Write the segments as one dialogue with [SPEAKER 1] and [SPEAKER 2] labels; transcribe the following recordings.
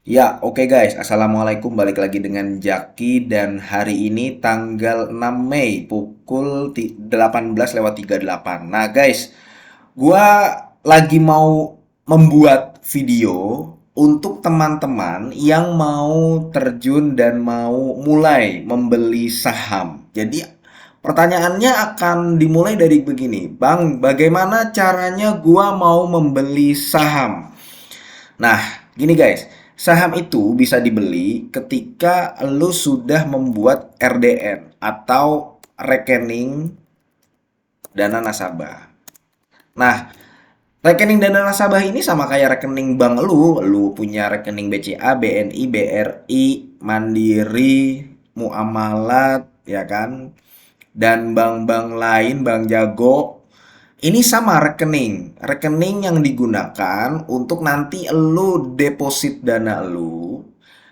[SPEAKER 1] Ya, oke guys. Assalamualaikum. Balik lagi dengan Jaki dan hari ini tanggal 6 Mei pukul 18 lewat 38. Nah, guys, gua lagi mau membuat video untuk teman-teman yang mau terjun dan mau mulai membeli saham. Jadi, pertanyaannya akan dimulai dari begini, Bang, bagaimana caranya gua mau membeli saham? Nah, gini guys, saham itu bisa dibeli ketika lu sudah membuat RDN atau rekening dana nasabah. Nah, rekening dana nasabah ini sama kayak rekening bank lu punya rekening BCA, BNI, BRI, Mandiri, Muamalat, ya kan? Dan bank-bank lain, Bank Jago, ini sama rekening yang digunakan untuk nanti lu deposit dana lu.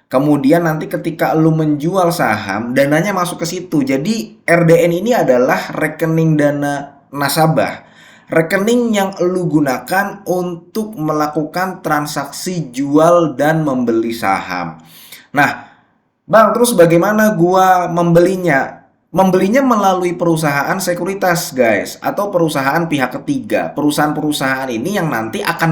[SPEAKER 1] Kemudian nanti ketika lu menjual saham, dananya masuk ke situ. Jadi RDN ini adalah rekening dana nasabah. Rekening yang lu gunakan untuk melakukan transaksi jual dan membeli saham. Nah, Bang, terus bagaimana gua membelinya? Membelinya melalui perusahaan sekuritas, guys, atau perusahaan pihak ketiga. Perusahaan-perusahaan ini yang nanti akan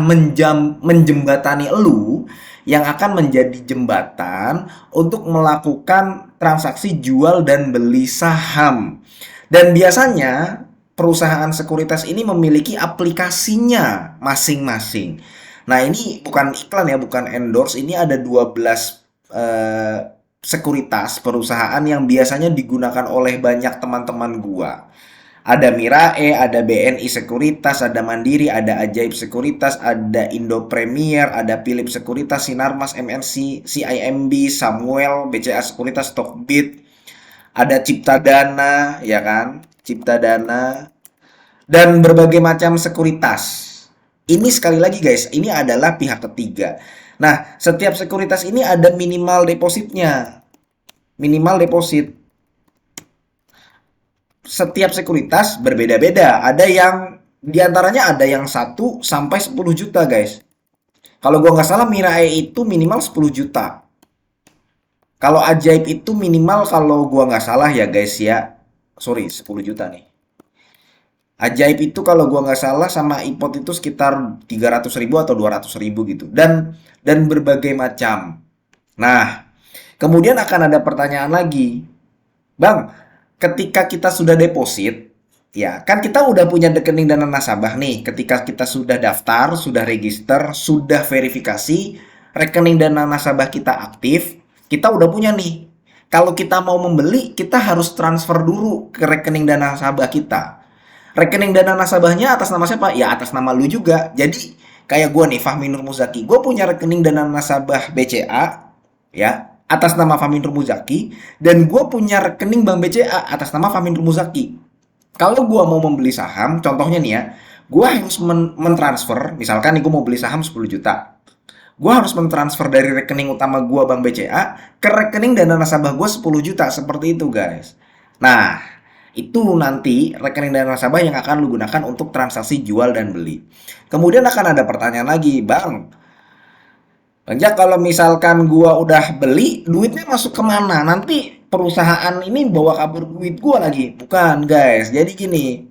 [SPEAKER 1] menjembatani elu, yang akan menjadi jembatan untuk melakukan transaksi jual dan beli saham. Dan biasanya perusahaan sekuritas ini memiliki aplikasinya masing-masing. Nah, ini bukan iklan ya, bukan endorse. Ini ada 12 sekuritas perusahaan yang biasanya digunakan oleh banyak teman-teman gua. Ada Mirae, ada BNI Sekuritas, ada Mandiri, ada Ajaib Sekuritas, ada Indo Premier, ada Philip Sekuritas, Sinarmas, MNC, CIMB, Samuel, BCA Sekuritas, Stockbit, ada Cipta Dana, ya kan? Cipta Dana dan berbagai macam sekuritas. Ini sekali lagi guys, ini adalah pihak ketiga. Nah, setiap sekuritas ini ada minimal depositnya. Minimal deposit. Setiap sekuritas berbeda-beda. Ada yang diantaranya ada yang 1 sampai 10 juta guys. Kalau gua nggak salah Mirae itu minimal 10 juta. Kalau Ajaib itu minimal kalau gua nggak salah ya guys ya. Sorry, 10 juta nih. Ajaib itu kalau gua nggak salah sama iPod itu sekitar 300 ribu atau 200 ribu gitu. Dan berbagai macam. Nah, kemudian akan ada pertanyaan lagi. Bang, ketika kita sudah deposit, ya kan kita udah punya rekening dana nasabah nih. Ketika kita sudah daftar, sudah register, sudah verifikasi, rekening dana nasabah kita aktif, kita udah punya nih. Kalau kita mau membeli, kita harus transfer dulu ke rekening dana nasabah kita. Rekening dana nasabahnya atas nama siapa? Ya atas nama lu juga. Jadi kayak gue nih, Fahmi Nur Muzaki. Gue punya rekening dana nasabah BCA, ya, atas nama Fahmi Nur Muzaki. Dan gue punya rekening Bank BCA atas nama Fahmi Nur Muzaki. Kalau gue mau membeli saham, contohnya nih ya, gue harus mentransfer, misalkan nih gue mau beli saham 10 juta. Gue harus mentransfer dari rekening utama gue Bank BCA ke rekening dana nasabah gue 10 juta. Seperti itu guys. Nah, itu nanti rekening dana nasabah yang akan lu gunakan untuk transaksi jual dan beli. Kemudian akan ada pertanyaan lagi, Bang. Bang Jak, kalau misalkan gua udah beli, duitnya masuk kemana? Nanti perusahaan ini bawa kabur duit gua lagi. Bukan, guys. Jadi gini,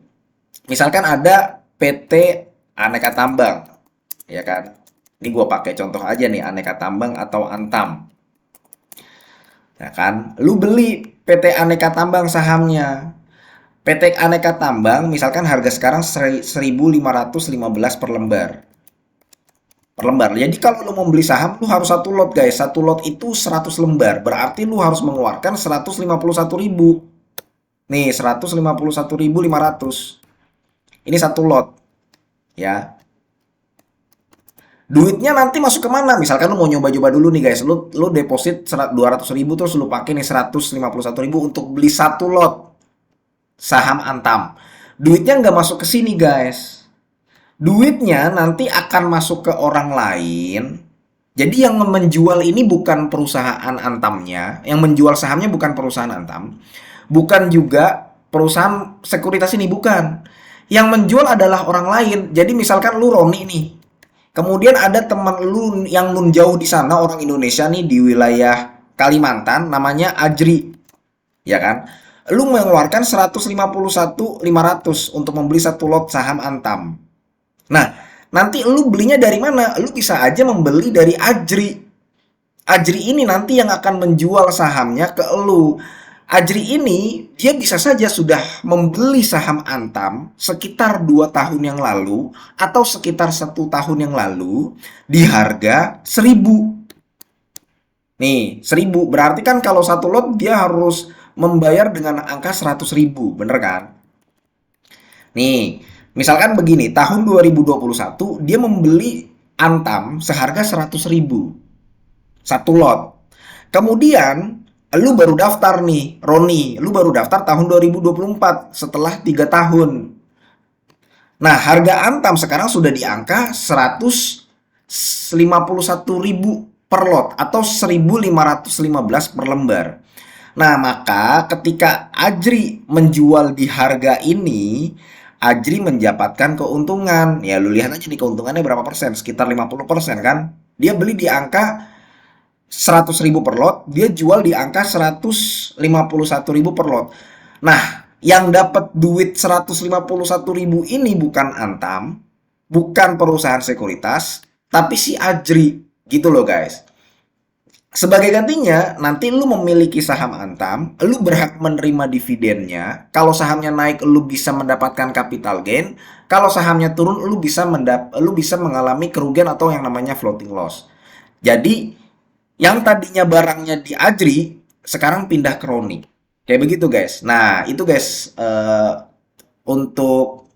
[SPEAKER 1] misalkan ada PT Aneka Tambang, ya kan? Ini gua pakai contoh aja nih, Aneka Tambang atau Antam. Ya kan? Lu beli PT Aneka Tambang sahamnya. PT Aneka Tambang misalkan harga sekarang 1.515 per lembar. Per lembar. Jadi kalau lu mau beli saham lu harus satu lot guys. Satu lot itu 100 lembar. Berarti lu harus mengeluarkan 151.000. Nih 151.500. Ini satu lot ya. Duitnya nanti masuk ke mana? Misalkan lu mau nyoba-nyoba dulu nih guys. Lu deposit 200.000 terus lu pakai nih 151.000 untuk beli satu lot saham Antam. Duitnya nggak masuk ke sini guys. Duitnya nanti akan masuk ke orang lain. Jadi yang menjual ini bukan perusahaan Antamnya, yang menjual sahamnya bukan perusahaan Antam, bukan juga perusahaan sekuritas ini bukan. Yang menjual adalah orang lain. Jadi misalkan lu Roni nih, Kemudian ada teman lu yang nun jauh di sana, orang Indonesia nih di wilayah Kalimantan, namanya Ajri, ya kan? Lu mengeluarkan 151.500 untuk membeli satu lot saham Antam. Nah, nanti lu belinya dari mana? Lu bisa aja membeli dari Ajri. Ajri ini nanti yang akan menjual sahamnya ke elu. Ajri ini dia bisa saja sudah membeli saham Antam sekitar 2 tahun yang lalu atau sekitar 1 tahun yang lalu di harga 1.000. Nih, 1.000 berarti kan kalau satu lot dia harus membayar dengan angka 100.000, bener kan? Nih, misalkan begini, tahun 2021 dia membeli Antam seharga 100.000 satu lot. Kemudian lu baru daftar nih, Roni, lu baru daftar tahun 2024 setelah 3 tahun. Nah, harga Antam sekarang sudah di angka 151.000 per lot atau 1.515 per lembar. Nah, maka ketika Ajri menjual di harga ini, Ajri mendapatkan keuntungan. Ya, lu lihat aja nih keuntungannya berapa persen, sekitar 50% kan. Dia beli di angka 100.000 per lot, dia jual di angka 151.000 per lot. Nah, yang dapat duit 151.000 ini bukan Antam, bukan perusahaan sekuritas, tapi si Ajri. Gitu loh, guys. Sebagai gantinya, nanti lu memiliki saham Antam, lu berhak menerima dividennya. Kalau sahamnya naik, lu bisa mendapatkan capital gain. Kalau sahamnya turun, lu bisa mengalami kerugian atau yang namanya floating loss. Jadi, yang tadinya barangnya di Ajri, sekarang pindah ke Roni. Kayak begitu, guys. Nah, itu guys, untuk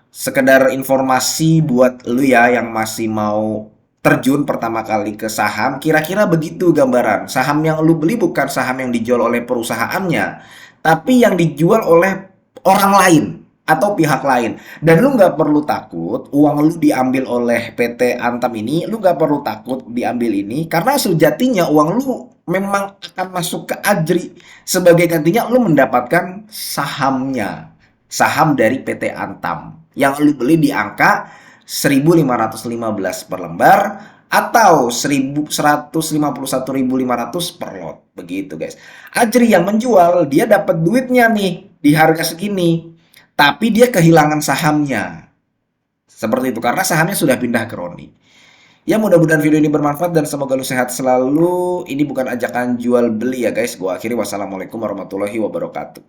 [SPEAKER 1] sekedar informasi buat lu ya yang masih mau terjun pertama kali ke saham, kira-kira begitu gambaran. Saham yang lu beli bukan saham yang dijual oleh perusahaannya, tapi yang dijual oleh orang lain atau pihak lain. Dan lu nggak perlu takut uang lu diambil oleh PT Antam ini, lu nggak perlu takut diambil ini, karena sejatinya uang lu memang akan masuk ke Ajri. Sebagai gantinya lu mendapatkan sahamnya, saham dari PT Antam yang lu beli di angka 1.515 per lembar atau 151.500 per lot. Begitu, guys. Ajri yang menjual, dia dapat duitnya nih di harga segini, tapi dia kehilangan sahamnya. Seperti itu karena sahamnya sudah pindah ke Roni. Ya, mudah-mudahan video ini bermanfaat dan semoga lu sehat selalu. Ini bukan ajakan jual beli ya, guys. Gua akhiri, wassalamualaikum warahmatullahi wabarakatuh.